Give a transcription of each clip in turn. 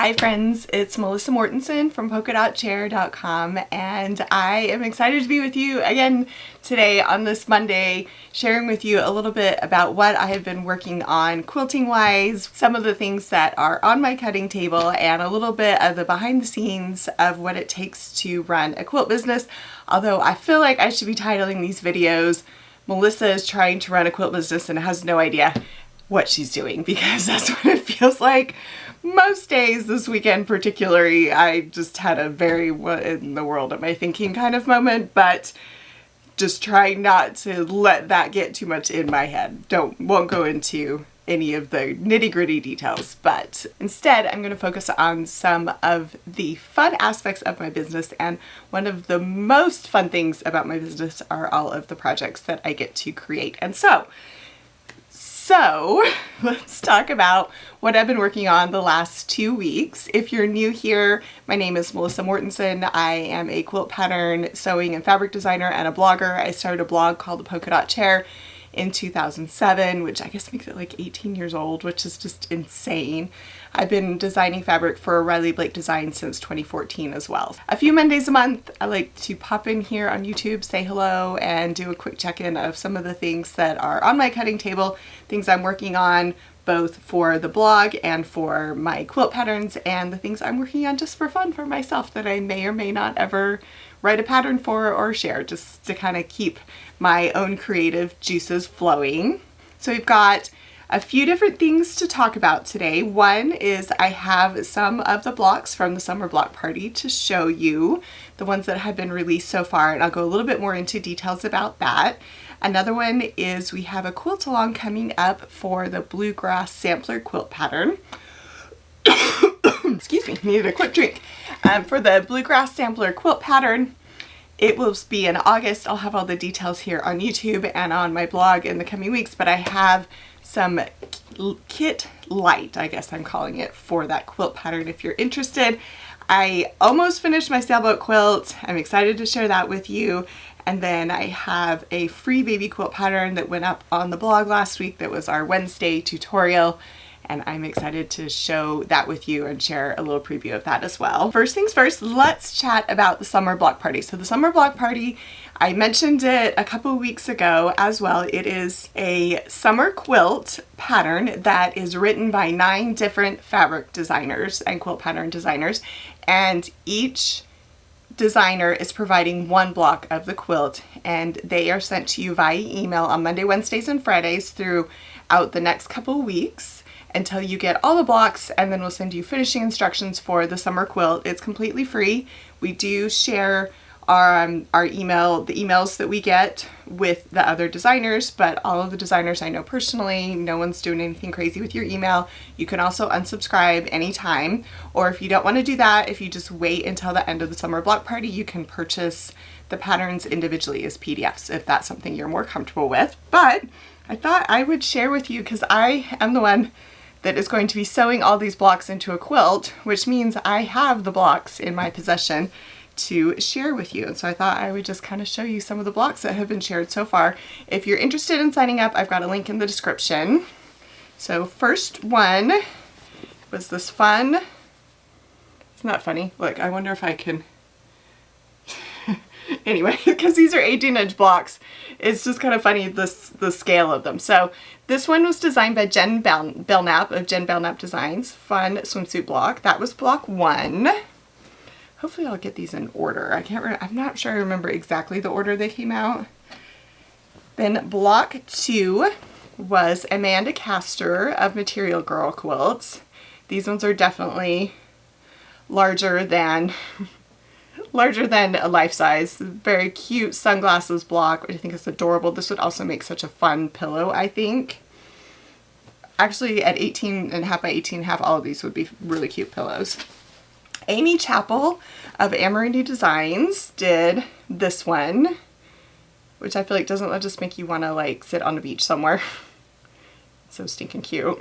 Hi friends, it's Melissa Mortensen from polkadotchair.com, and I am excited to be with you again today on this Monday, sharing with you a little bit about what I have been working on quilting wise, some of the things that are on my cutting table, and a little bit of the behind the scenes of what it takes to run a quilt business. Although I feel like I should be titling these videos, Melissa is trying to run a quilt business and has no idea what she's doing, because that's what it feels like most days. This weekend particularly, I just had a very what in the world am I thinking kind of moment, but just trying not to let that get too much in my head. Won't go into any of the nitty-gritty details, but instead I'm going to focus on some of the fun aspects of my business, and one of the most fun things about my business are all of the projects that I get to create. And so let's talk about what I've been working on the last 2 weeks. If you're new here, my name is Melissa Mortensen. I am a quilt pattern, sewing, and fabric designer and a blogger. I started a blog called The Polka Dot Chair in 2007, which I guess makes it like 18 years old, which is just insane. I've been designing fabric for Riley Blake Design since 2014 as well. A few Mondays a month, I like to pop in here on YouTube, say hello, and do a quick check-in of some of the things that are on my cutting table, things I'm working on, both for the blog and for my quilt patterns, and the things I'm working on just for fun for myself that I may or may not ever write a pattern for or share, just to kind of keep my own creative juices flowing. So we've got a few different things to talk about today. One is I have some of the blocks from the summer block party to show you, the ones that have been released so far, and I'll go a little bit more into details about that. Another one is we have a quilt along coming up for the Bluegrass sampler quilt pattern. Excuse me, needed a quick drink. For the Bluegrass sampler quilt pattern, it will be in August. I'll have all the details here on YouTube and on my blog in the coming weeks, but I have some kit light, I guess I'm calling it, for that quilt pattern if you're interested. I almost finished my Sailboat quilt. I'm excited to share that with you. And then I have a free baby quilt pattern that went up on the blog last week that was our Wednesday tutorial, and I'm excited to show that with you and share a little preview of that as well. First things first, let's chat about the summer block party. So the summer block party, I mentioned it a couple weeks ago as well. It is a summer quilt pattern that is written by 9 different fabric designers and quilt pattern designers, and each designer is providing one block of the quilt, and they are sent to you via email on Monday, Wednesdays, and Fridays throughout the next couple weeks until you get all the blocks, and then we'll send you finishing instructions for the summer quilt. It's completely free. We do share our emails that we get with the other designers, but all of the designers I know personally, no one's doing anything crazy with your email. You can also unsubscribe anytime, or if you don't want to do that, if you just wait until the end of the summer block party, you can purchase the patterns individually as PDFs if that's something you're more comfortable with. But I thought I would share with you, because I am the one that is going to be sewing all these blocks into a quilt, which means I have the blocks in my possession to share with you. And so I thought I would just kind of show you some of the blocks that have been shared so far. If you're interested in signing up, I've got a link in the description. So first one was this fun, it's not funny, look, I wonder if I can anyway, because these are 18-inch blocks, it's just kind of funny the scale of them. So this one was designed by Jen Belknap of Jen Belknap Designs. Fun swimsuit block. That was block 1. Hopefully I'll get these in order. I'm not sure I remember exactly the order they came out. Then block 2 was Amanda Castor of Material Girl Quilts. These ones are definitely larger than a life size. Very cute sunglasses block, which I think is adorable. This would also make such a fun pillow, I think. Actually, at 18.5 by 18.5, all of these would be really cute pillows. Amy Chappell of Amarini Designs did this one, which I feel like doesn't that just make you want to like sit on a beach somewhere. It's so stinking cute.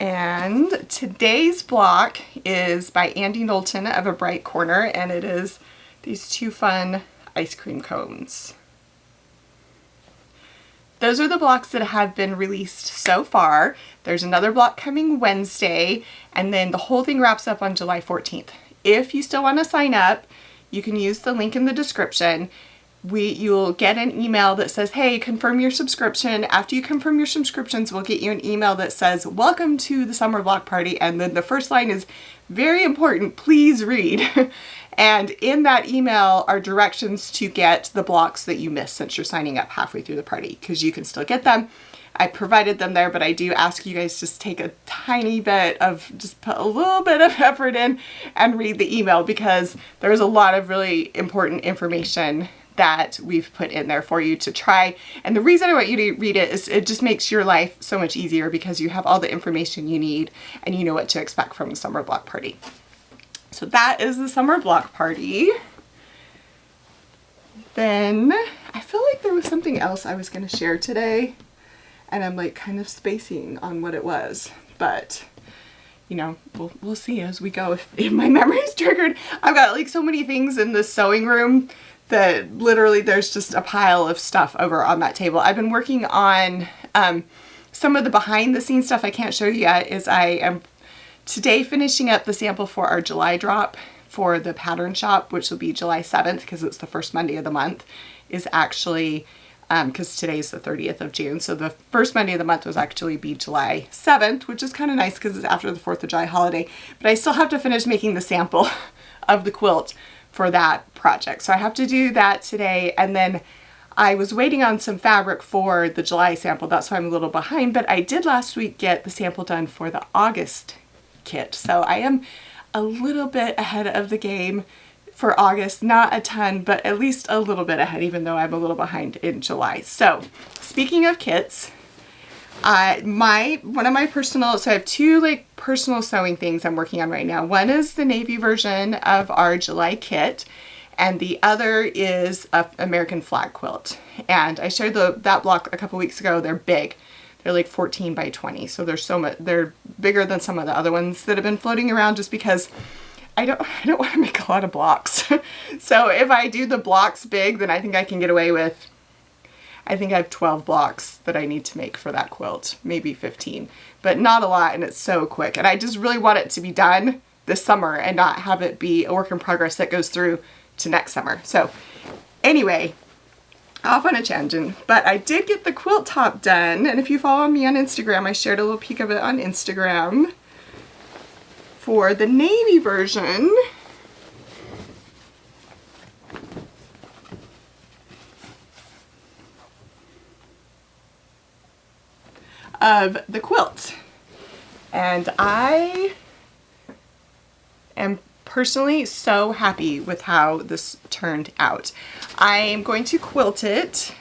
And today's block is by Andy Knowlton of A Bright Corner, and it is these 2 fun ice cream cones. those are the blocks that have been released so far. There's another block coming Wednesday, and then the whole thing wraps up on July 14th. If you still want to sign up, you can use the link in the description. You'll get an email that says, hey, confirm your subscription. After you confirm your subscriptions, we'll get you an email that says, welcome to the summer block party. And then the first line is very important, please read. And in that email are directions to get the blocks that you missed since you're signing up halfway through the party, because you can still get them. I provided them there, but I do ask you guys just take a tiny bit of, just put a little bit of effort in and read the email, because there's a lot of really important information that we've put in there for you to try. And the reason I want you to read it is it just makes your life so much easier, because you have all the information you need and you know what to expect from the summer block party. So that is the summer block party. Then I feel like there was something else I was going to share today, and I'm like kind of spacing on what it was, but you know, we'll see as we go if my memory's triggered. I've got like so many things in the sewing room that literally there's just a pile of stuff over on that table. I've been working on some of the behind the scenes stuff I can't show you yet. Is I am today finishing up the sample for our July drop for the pattern shop, which will be July 7th, because it's the first Monday of the month, is actually, because today's the 30th of June. So the first Monday of the month was actually be July 7th, which is kind of nice because it's after the 4th of July holiday. But I still have to finish making the sample of the quilt for that project. So I have to do that today, and then I was waiting on some fabric for the July sample. That's why I'm a little behind, but I did last week get the sample done for the August kit. So I am a little bit ahead of the game for August. Not a ton, but at least a little bit ahead, even though I'm a little behind in July. So speaking of kits, one of my personal, so I have two like personal sewing things I'm working on right now. One is the navy version of our July kit, and the other is a American flag quilt. And I shared that block a couple weeks ago. They're big. They're like 14 by 20. So they're bigger than some of the other ones that have been floating around, just because I don't want to make a lot of blocks. So if I do the blocks big, then I think I can get away with, I think I have 12 blocks that I need to make for that quilt, maybe 15, but not a lot, and it's so quick. And I just really want it to be done this summer and not have it be a work in progress that goes through to next summer. So anyway, off on a tangent, but I did get the quilt top done, and if you follow me on Instagram, I shared a little peek of it on Instagram for the navy version. Of the quilt, and I am personally so happy with how this turned out. I am going to quilt it.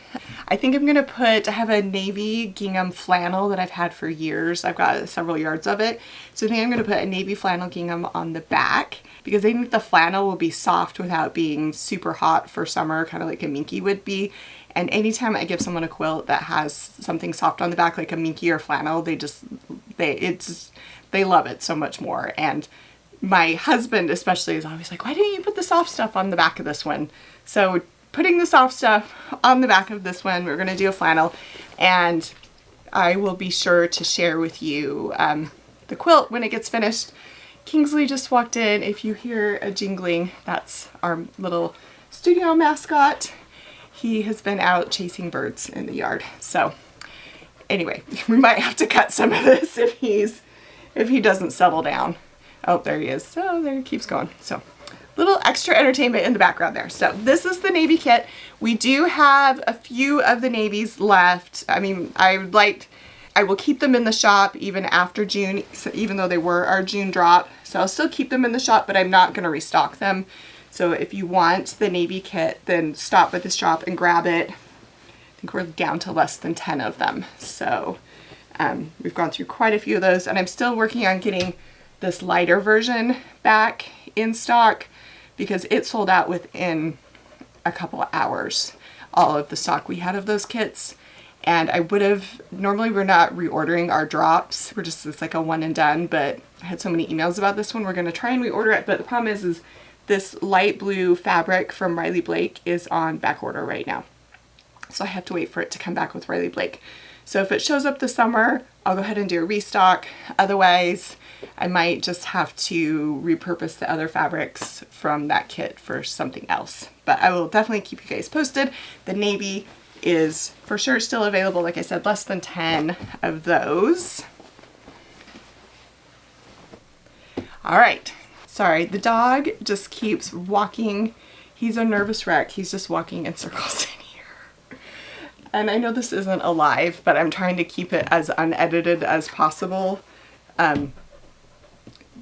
I think I'm gonna I have a navy gingham flannel that I've had for years. I've got several yards of it, so I think I'm gonna put a navy flannel gingham on the back, because I think the flannel will be soft without being super hot for summer, kind of like a minky would be. And anytime I give someone a quilt that has something soft on the back, like a minky or flannel, they love it so much more. And my husband especially is always like, why didn't you put the soft stuff on the back of this one? So putting the soft stuff on the back of this one, we're going to do a flannel, and I will be sure to share with you the quilt when it gets finished. Kingsley just walked in. If you hear a jingling, that's our little studio mascot. He has been out chasing birds in the yard. So anyway, we might have to cut some of this if he doesn't settle down. Oh, there he is. So there he keeps going. So little extra entertainment in the background there. So this is the navy kit. We do have a few of the navies left. I mean, I will keep them in the shop even after June, even though they were our June drop. So I'll still keep them in the shop, but I'm not going to restock them. So if you want the navy kit, then stop at the shop and grab it. I think we're down to less than 10 of them. So we've gone through quite a few of those, and I'm still working on getting this lighter version back in stock, because it sold out within a couple of hours, all of the stock we had of those kits. And I would have, normally we're not reordering our drops. It's like a one and done, but I had so many emails about this one. We're going to try and reorder it, but the problem is this light blue fabric from Riley Blake is on back order right now. So I have to wait for it to come back with Riley Blake. So if it shows up this summer, I'll go ahead and do a restock. Otherwise, I might just have to repurpose the other fabrics from that kit for something else. But I will definitely keep you guys posted. The navy is for sure still available. Like I said, less than 10 of those. All right. Sorry, the dog just keeps walking. He's a nervous wreck. He's just walking in circles in here. And I know this isn't a live, but I'm trying to keep it as unedited as possible.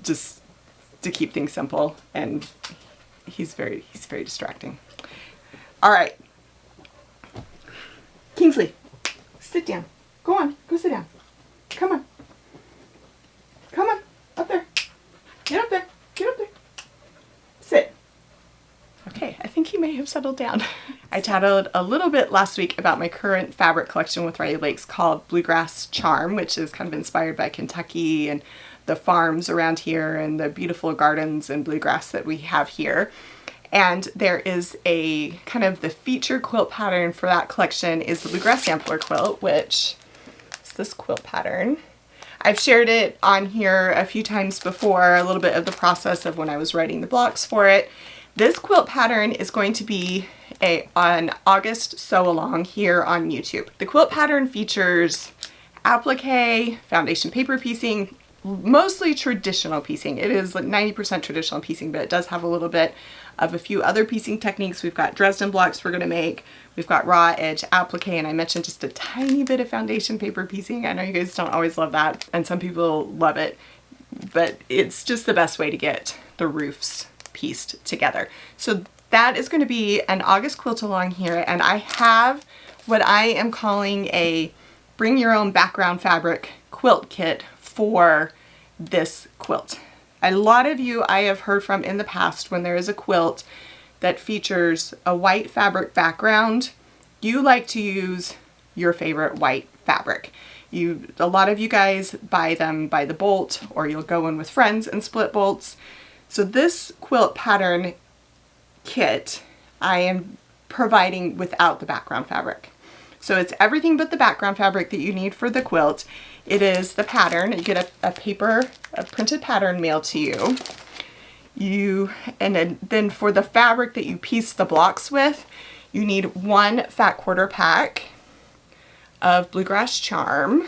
Just to keep things simple, and he's very distracting. All right. Kingsley, sit down. Go on, go sit down. Come on. Come on, up there. Get up there, get up there. Sit. Okay, I think he may have settled down. I chatted a little bit last week about my current fabric collection with Riley Lakes called Bluegrass Charm, which is kind of inspired by Kentucky and the farms around here and the beautiful gardens and bluegrass that we have here. And there is a kind of the feature quilt pattern for that collection is the Bluegrass Sampler quilt, which is this quilt pattern. I've shared it on here a few times before, a little bit of the process of when I was writing the blocks for it. This quilt pattern is going to be an August sew along here on YouTube. The quilt pattern features applique, foundation paper piecing, mostly traditional piecing. It is like 90% traditional piecing, but it does have a little bit of a few other piecing techniques. We've got Dresden blocks we're going to make. We've got raw edge applique, and I mentioned just a tiny bit of foundation paper piecing. I know you guys don't always love that, and some people love it, but it's just the best way to get the roofs pieced together. So that is going to be an August quilt along here, and I have what I am calling a bring your own background fabric quilt kit for this quilt. A lot of you I have heard from in the past when there is a quilt that features a white fabric background, you like to use your favorite white fabric. A lot of you guys buy them by the bolt, or you'll go in with friends and split bolts. So this quilt pattern kit I am providing without the background fabric. So it's everything but the background fabric that you need for the quilt. It is the pattern. You get a printed pattern mailed to you. And then for the fabric that you piece the blocks with, you need one fat quarter pack of Bluegrass Charm.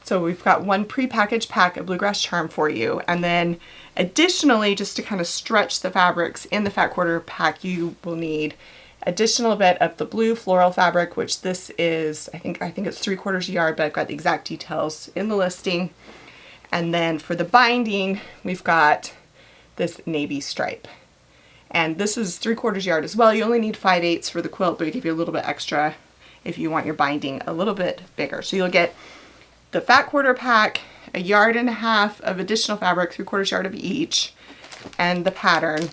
So we've got one pre-packaged pack of Bluegrass Charm for you. And then additionally, just to kind of stretch the fabrics in the fat quarter pack, you will need additional bit of the blue floral fabric, which this is, I think it's 3/4 yard, but I've got the exact details in the listing. And then for the binding, we've got this navy stripe. And this is 3/4 yard as well. You only need 5/8 for the quilt, but we give you a little bit extra if you want your binding a little bit bigger. So you'll get the fat quarter pack, 1.5 yards of additional fabric, 3/4 yard of each, and the pattern.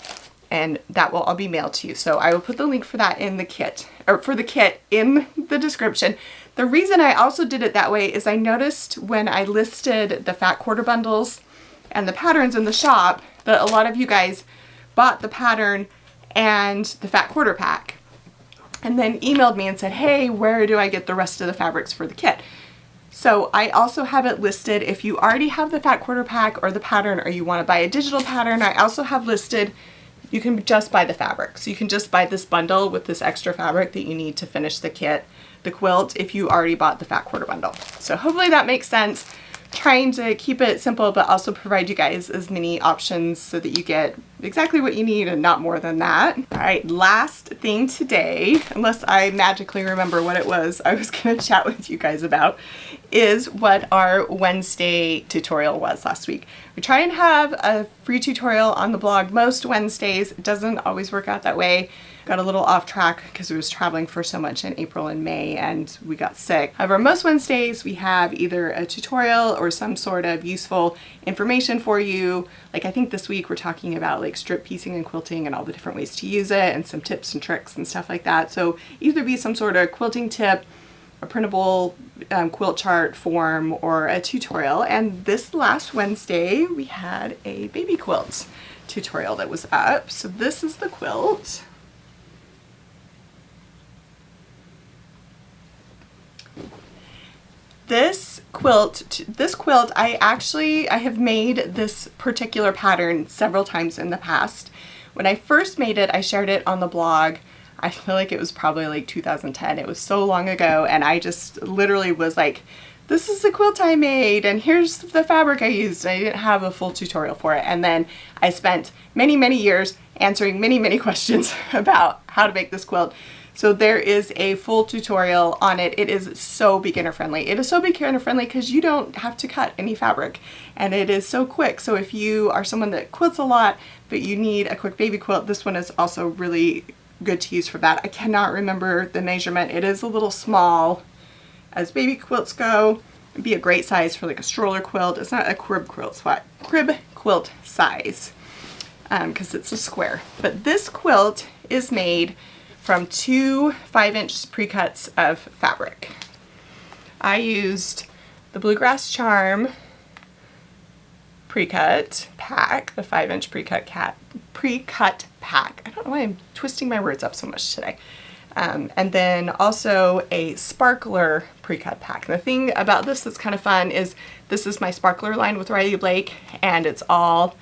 And that will all be mailed to you. So I will put the link for that in the kit, or for the kit in the description. The reason I also did it that way is I noticed when I listed the fat quarter bundles and the patterns in the shop that a lot of you guys bought the pattern and the fat quarter pack and then emailed me and said, hey, where do I get the rest of the fabrics for the kit? So I also have it listed if you already have the fat quarter pack or the pattern, or you want to buy a digital pattern. I also have listed you can just buy the fabric. So you can just buy this bundle with this extra fabric that you need to finish the kit, the quilt, if you already bought the fat quarter bundle. So hopefully that makes sense. Trying to keep it simple, but also provide you guys as many options so that you get exactly what you need and not more than that. All right, last thing today, unless I magically remember what it was I was gonna chat with you guys about, is what our Wednesday tutorial was last week. We try and have a free tutorial on the blog most Wednesdays. It doesn't always work out that way. Got a little off track because we was traveling for so much in April and May and we got sick. However, most Wednesdays we have either a tutorial or some sort of useful information for you. Like I think this week we're talking about like strip piecing and quilting and all the different ways to use it and some tips and tricks and stuff like that. So either be some sort of quilting tip, a printable quilt chart form, or a tutorial. And this last Wednesday we had a baby quilt tutorial that was up. So this is the quilt. This quilt, I have made this particular pattern several times in the past. When I first made it, I shared it on the blog. I feel like it was probably like 2010. It was so long ago, and I just literally was like, this is the quilt I made, and here's the fabric I used. I didn't have a full tutorial for it. And then I spent many, many years answering many, many questions about how to make this quilt. So there is a full tutorial on it. It is so beginner friendly. It is so beginner friendly because you don't have to cut any fabric, and it is so quick. So if you are someone that quilts a lot, but you need a quick baby quilt, this one is also really good to use for that. I cannot remember the measurement. It is a little small as baby quilts go. It'd be a great size for like a stroller quilt. It's not a crib quilt size because it's a square. But this quilt is made from 2 5-inch pre-cuts of fabric. I used the Bluegrass Charm pre-cut pack, the 5-inch pre-cut pack. I don't know why I'm twisting my words up so much today. And then also a sparkler pre-cut pack. And the thing about this that's kind of fun is this is my sparkler line with Riley Blake, and it's all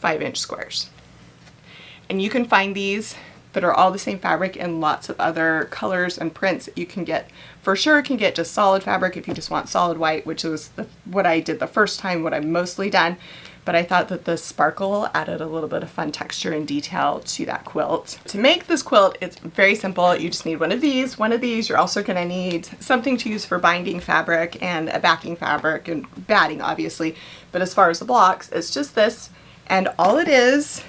5-inch squares. And you can find these that are all the same fabric in lots of other colors and prints. You can get, for sure, can get just solid fabric if you just want solid white, which was what I did the first time, what I've mostly done. But I thought that the sparkle added a little bit of fun texture and detail to that quilt. To make this quilt, it's very simple. You just need one of these. One of these, you're also gonna need something to use for binding fabric and a backing fabric and batting, obviously. But as far as the blocks, it's just this. And all it is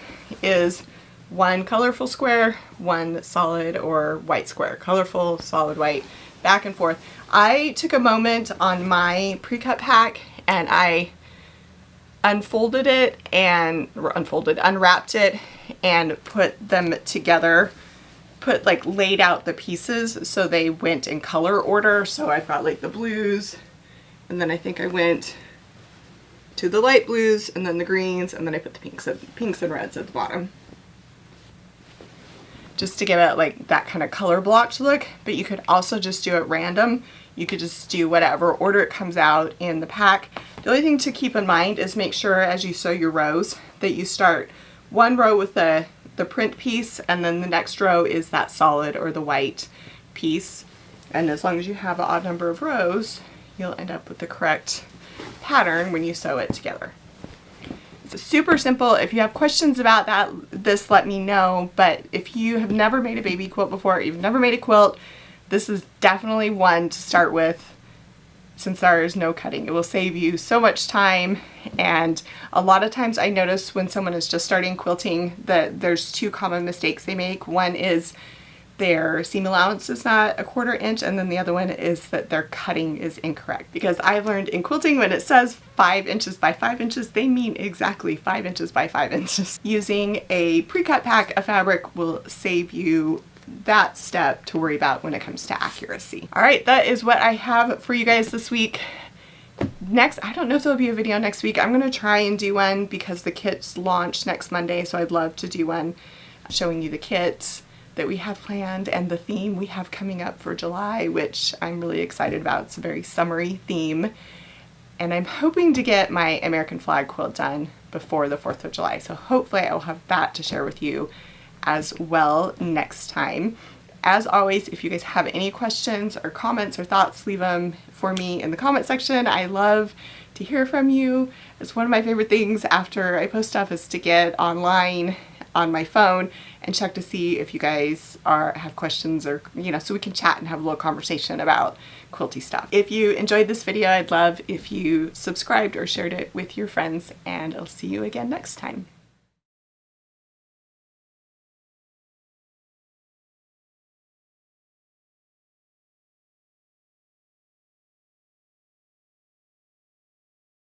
one colorful square, one solid or white square. Colorful, solid, white, back and forth. I took a moment on my pre-cut pack and I unwrapped it and put them together, laid out the pieces so they went in color order. So I've got like the blues, and then I think I went to the light blues and then the greens, and then I put the pinks and reds at the bottom, just to give it like that kind of color blocked look. But you could also just do it random. You could just do whatever order it comes out in the pack. The only thing to keep in mind is make sure as you sew your rows that you start one row with the print piece, and then the next row is that solid or the white piece. And as long as you have an odd number of rows, you'll end up with the correct pattern when you sew it together. It's super simple. If you have questions about this, let me know. But if you have never made a baby quilt before, you've never made a quilt, this is definitely one to start with, since there is no cutting. It will save you so much time. And a lot of times I notice when someone is just starting quilting that there's 2 common mistakes they make. One is their seam allowance is not a 1/4 inch, and then the other one is that their cutting is incorrect. Because I've learned in quilting, when it says 5 inches by 5 inches, they mean exactly 5 inches by 5 inches. Using a pre-cut pack of fabric will save you that step to worry about when it comes to accuracy. All right, that is what I have for you guys this week. Next, I don't know if there'll be a video next week. I'm gonna try and do one because the kits launch next Monday, so I'd love to do one showing you the kits that we have planned and the theme we have coming up for July, which I'm really excited about. It's a very summery theme. And I'm hoping to get my American flag quilt done before the 4th of July. So hopefully I will have that to share with you as well next time. As always, if you guys have any questions or comments or thoughts, leave them for me in the comment section. I love to hear from you. It's one of my favorite things after I post stuff is to get online on my phone and check to see if you guys have questions, or so we can chat and have a little conversation about quilty stuff. If you enjoyed this video, I'd love if you subscribed or shared it with your friends, and I'll see you again next time.